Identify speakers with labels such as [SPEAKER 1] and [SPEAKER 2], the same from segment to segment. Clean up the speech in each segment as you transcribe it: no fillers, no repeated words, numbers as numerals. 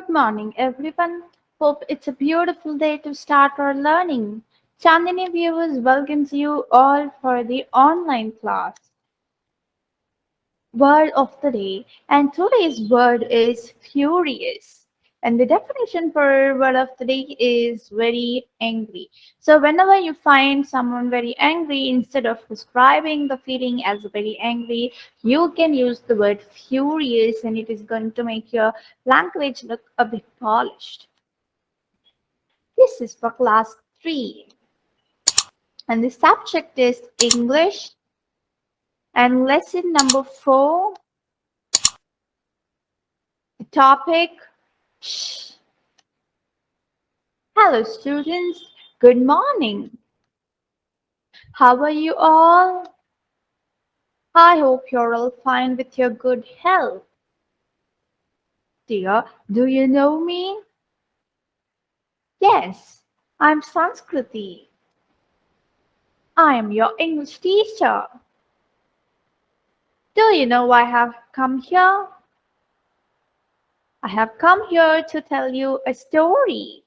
[SPEAKER 1] Good morning, everyone. Hope it's a beautiful day to start our learning. Chandini Viewers welcomes you all for the online class. Word of the day, and today's word is furious. And the definition for word of the day is very angry. So whenever you find someone very angry, instead of describing the feeling as very angry, you can use the word furious, and it is going to make your language look a bit polished. This is for class 3, and the subject is English, and lesson number 4, the topic. Shh. Hello, students. Good morning. How are you all? I hope you're all fine with your good health. Dear, do you know me? Yes, I'm Sanskriti. I am your English teacher. Do you know why I have come here? I have come here to tell you a story.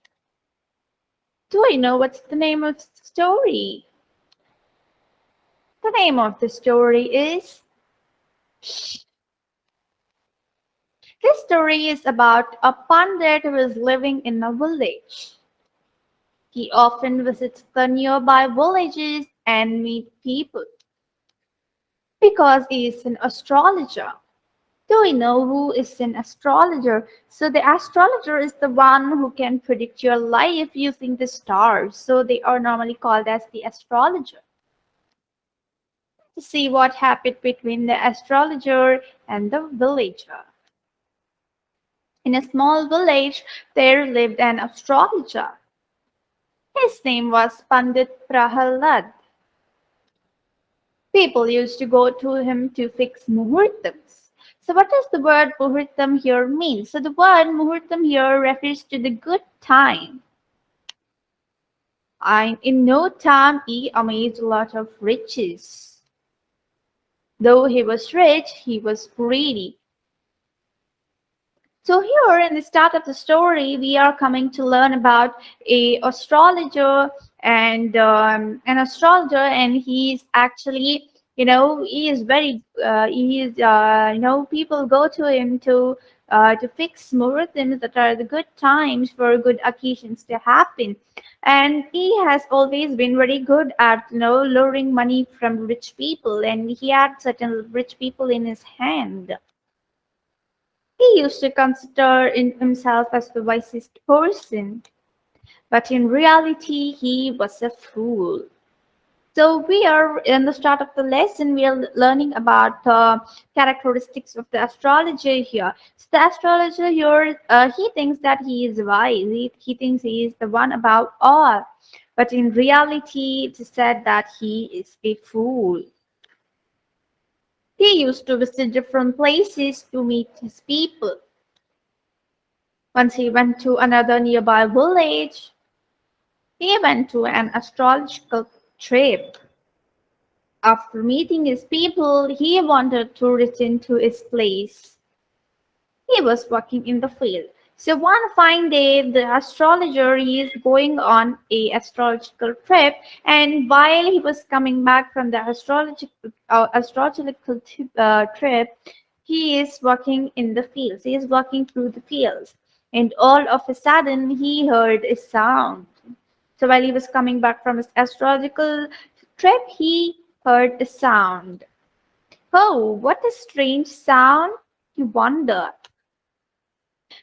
[SPEAKER 1] Do you know what's the name of the story? The name of the story is Shh. This story is about a pandit who is living in a village. He often visits the nearby villages and meet people because he is an astrologer. Do we know who is an astrologer? So the astrologer is the one who can predict your life using the stars. So they are normally called as the astrologer. To see what happened between the astrologer and the villager. In a small village, there lived an astrologer. His name was Pandit Prahalad. People used to go to him to fix muhurtams. So what does the word muhurtam here mean? So the word muhurtam here refers to the good time. In no time he amassed a lot of riches. Though he was rich, he was greedy. So here in the start of the story, we are coming to learn about a astrologer and an astrologer, and he's actually, he is very, he is, people go to him to fix muhurtams that are the good times for good occasions to happen. And he has always been very good at, luring money from rich people, and he had certain rich people in his hand. He used to consider himself as the wisest person, but in reality, he was a fool. So we are in the start of the lesson. We are learning about the characteristics of the astrologer here. So the astrologer here, he thinks that he is wise. He thinks he is the one above all, but in reality, it is said that he is a fool. He used to visit different places to meet his people. Once he went to another nearby village, he went to an astrological trip. After meeting his people, he wanted to return to his place. He was working in the field. So one fine day, the astrologer is going on a astrological trip, and while he was coming back from the astrological trip, he is working in the fields. He is walking through the fields, and all of a sudden he heard a sound. So while he was coming back from his astrological trip, he heard a sound. Oh, what a strange sound! He wondered.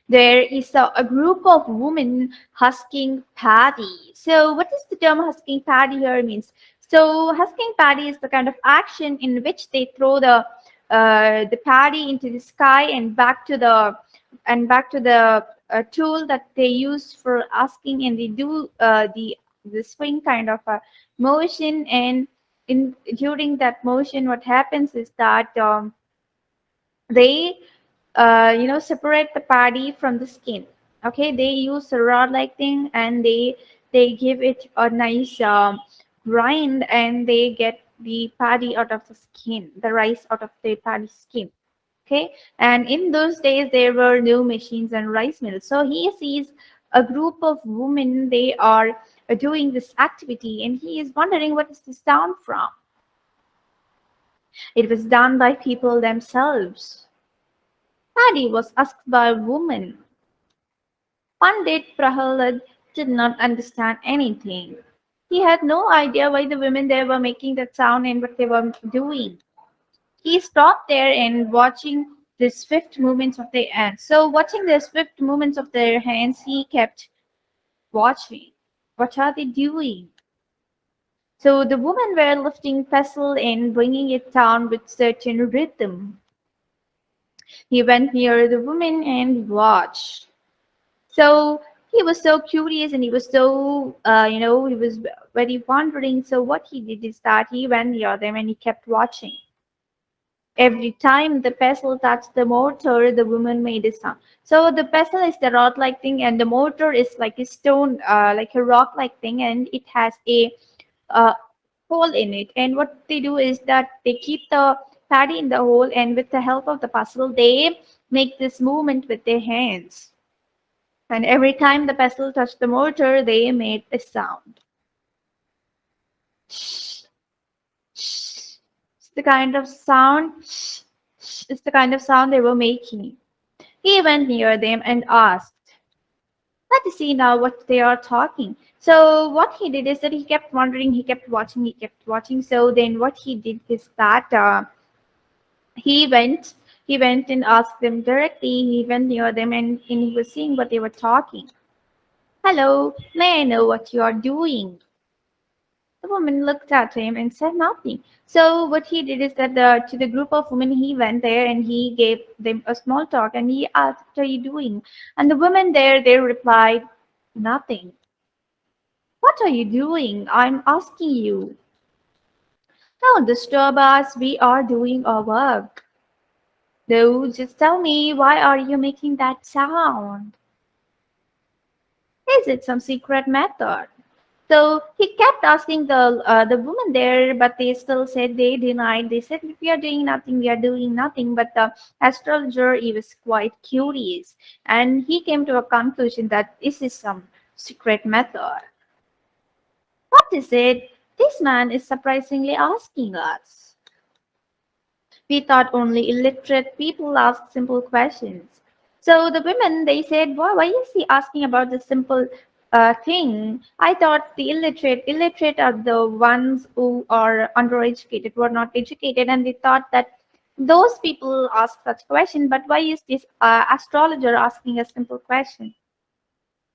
[SPEAKER 1] There is a group of women husking paddy. So what does the term husking paddy here means? So husking paddy is the kind of action in which they throw the paddy into the sky and back to the tool that they use for husking, and they do the swing kind of a motion. And in during that motion, what happens is that they separate the paddy from the skin. Okay, they use a rod like thing, and they give it a nice grind, and they get the paddy out of the skin, the rice out of the paddy skin. Okay, and in those days there were no machines and rice mills. So he sees a group of women, they are doing this activity, and he is wondering what is this sound from. It was done by people themselves. Paddy was asked by a woman. Pandit Prahalad did not understand anything. He had no idea why the women there were making that sound and what they were doing. He stopped there and watching the swift movements of their hands. So, watching the swift movements of their hands, he kept watching. What are they doing? So, the women were lifting pestle and bringing it down with certain rhythm. He went near the woman and watched. So he was so curious and he was so, he was very wondering. So what he did is that he went near them and he kept watching. Every time the pestle touched the mortar, the woman made a sound. So the pestle is the rod-like thing, and the mortar is like a stone, like a rock-like thing, and it has a uh, hole in it. And what they do is that they keep the paddy in the hole, and with the help of the pestle, they make this movement with their hands. And every time the pestle touched the mortar, they made a sound. Shh, shh. It's the kind of sound. Shh, shh. It's the kind of sound they were making. He went near them and asked, "Let us see now what they are talking." So what he did is that he kept wondering, he kept watching, he kept watching. So then what he did is that he went, he went and asked them directly. He went near them and he was seeing what they were talking. "Hello, may I know what you are doing?" The woman looked at him and said nothing. So what he did is that to the group of women, he went there and he gave them a small talk and he asked, "What are you doing?" And the women there, they replied, "Nothing." "What are you doing? I'm asking you." "Don't disturb us. We are doing our work." "No, just tell me, why are you making that sound? Is it some secret method?" So he kept asking the woman there, but they still said, they denied. They said, "We are doing nothing. We are doing nothing." But the astrologer, he was quite curious, and he came to a conclusion that this is some secret method. "What is it? This man is surprisingly asking us. We thought only illiterate people ask simple questions." So the women, they said, why is he asking about the simple thing? I thought the illiterate are the ones who are undereducated, who are not educated, and they thought that those people ask such question. But why is this astrologer asking a simple question?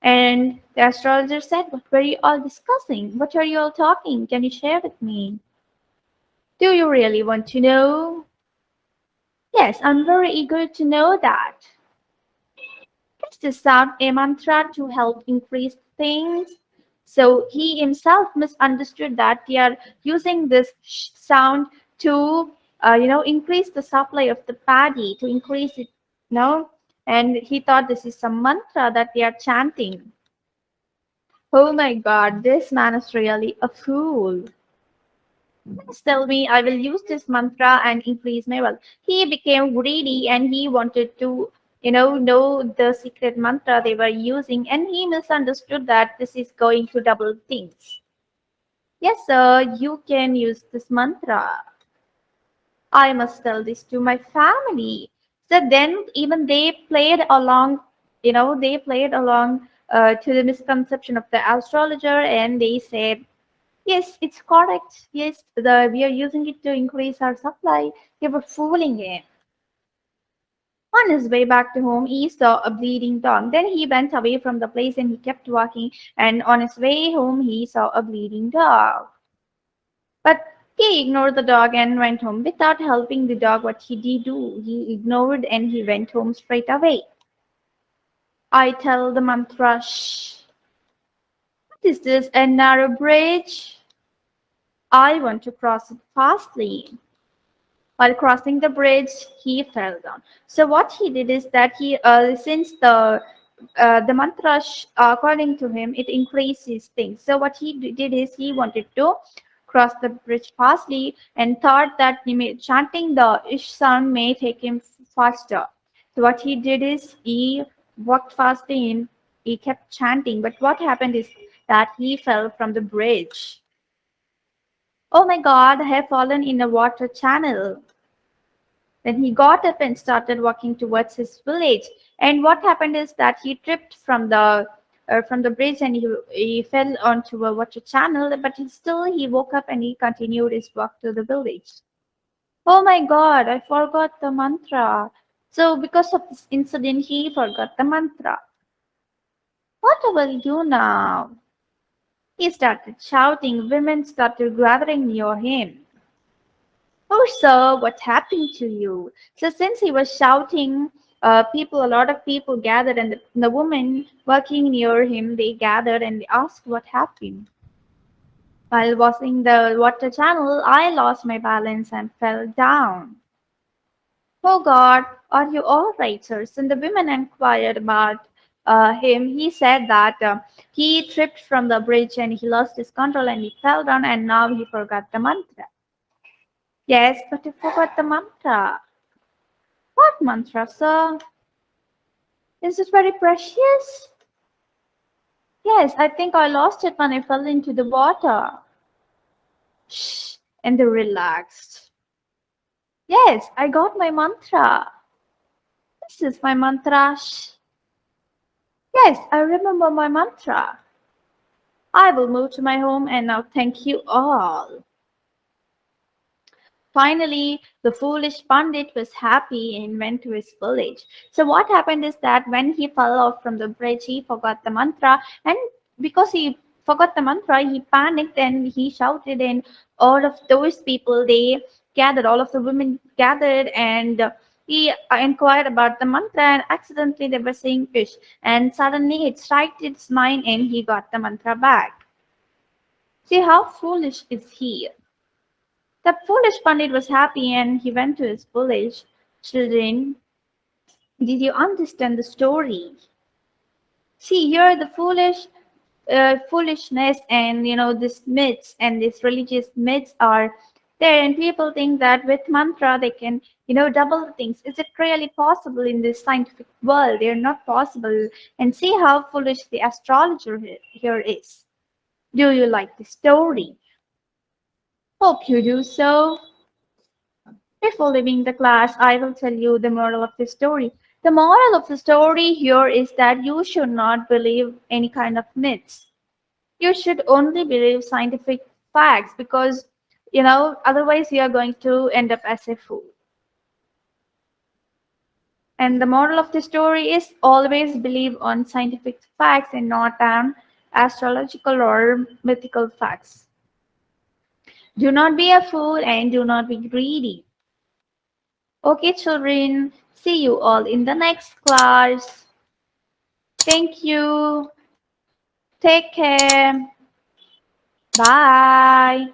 [SPEAKER 1] And the astrologer said, "What were you all discussing? What are you all talking? Can you share with me? Do you really want to know?" "Yes, I'm very eager to know that." "Is this sound a mantra to help increase things?" So he himself misunderstood that they are using this sound to, increase the supply of the paddy, to increase it, and he thought this is some mantra that they are chanting. Oh my God, this man is really a fool. "Please tell me, I will use this mantra and increase my wealth." He became greedy and he wanted to, know the secret mantra they were using, and he misunderstood that this is going to double things. "Yes, sir, you can use this mantra. I must tell this to my family." So then even they played along, they played along to the misconception of the astrologer, and they said, "Yes, it's correct. Yes, we are using it to increase our supply." They were fooling him. On his way back to home, he saw a bleeding dog. Then he went away from the place and he kept walking. And on his way home, he saw a bleeding dog. But he ignored the dog and went home without helping the dog. What he did do? He ignored and he went home straight away. I tell the mantra, "Shh. What is this? A narrow bridge? I want to cross it fastly." While crossing the bridge, he fell down. So what he did is that since the mantra, according to him, it increases things. So what he did is he wanted to cross the bridge fastly and thought that chanting the ish sound may take him faster. So what he did is he walked faster in, he kept chanting, but what happened is that he fell from the bridge. Oh my God, I have fallen in a water channel. Then he got up and started walking towards his village. And what happened is that he tripped from the bridge and he fell onto a water channel. But he woke up and he continued his walk to the village. Oh my God, I forgot the mantra. So because of this incident, he forgot the mantra. What will I do now? He started shouting. Women started gathering near him. Oh, sir, what happened to you? So, since he was shouting, a lot of people gathered, and the women working near him, they gathered and they asked what happened. While washing the water channel, I lost my balance and fell down. Oh God, are you all right, sir? And the women inquired about him. He said that he tripped from the bridge and he lost his control and he fell down and now he forgot the mantra. Yes, but he forgot the mantra. What mantra, sir? Is it very precious? Yes, I think I lost it when I fell into the water. Shh, and they relaxed. Yes, I got my mantra. This is my mantra. Shh. Yes, I remember my mantra. I will move to my home and now thank you all. Finally, the foolish Pandit was happy and went to his village. So, what happened is that when he fell off from the bridge, he forgot the mantra, and because he forgot the mantra, he panicked and he shouted, and all of those people they gathered, all of the women gathered, and he inquired about the mantra, and accidentally they were saying fish, and suddenly it struck its mind, and he got the mantra back. See how foolish is he? The foolish Pandit was happy and he went to his village. Children, did you understand the story? See, here the foolishness and this myths and these religious myths are there, and people think that with mantra they can double things. Is it really possible in this scientific world? They're not possible. And see how foolish the astrologer here is. Do you like the story? Hope you do so. Before leaving the class, I will tell you the moral of the story. The moral of the story here is that you should not believe any kind of myths. You should only believe scientific facts because, otherwise you are going to end up as a fool. And the moral of the story is always believe on scientific facts and not on astrological or mythical facts. Do not be a fool and do not be greedy. Okay, children, see you all in the next class. Thank you. Take care. Bye.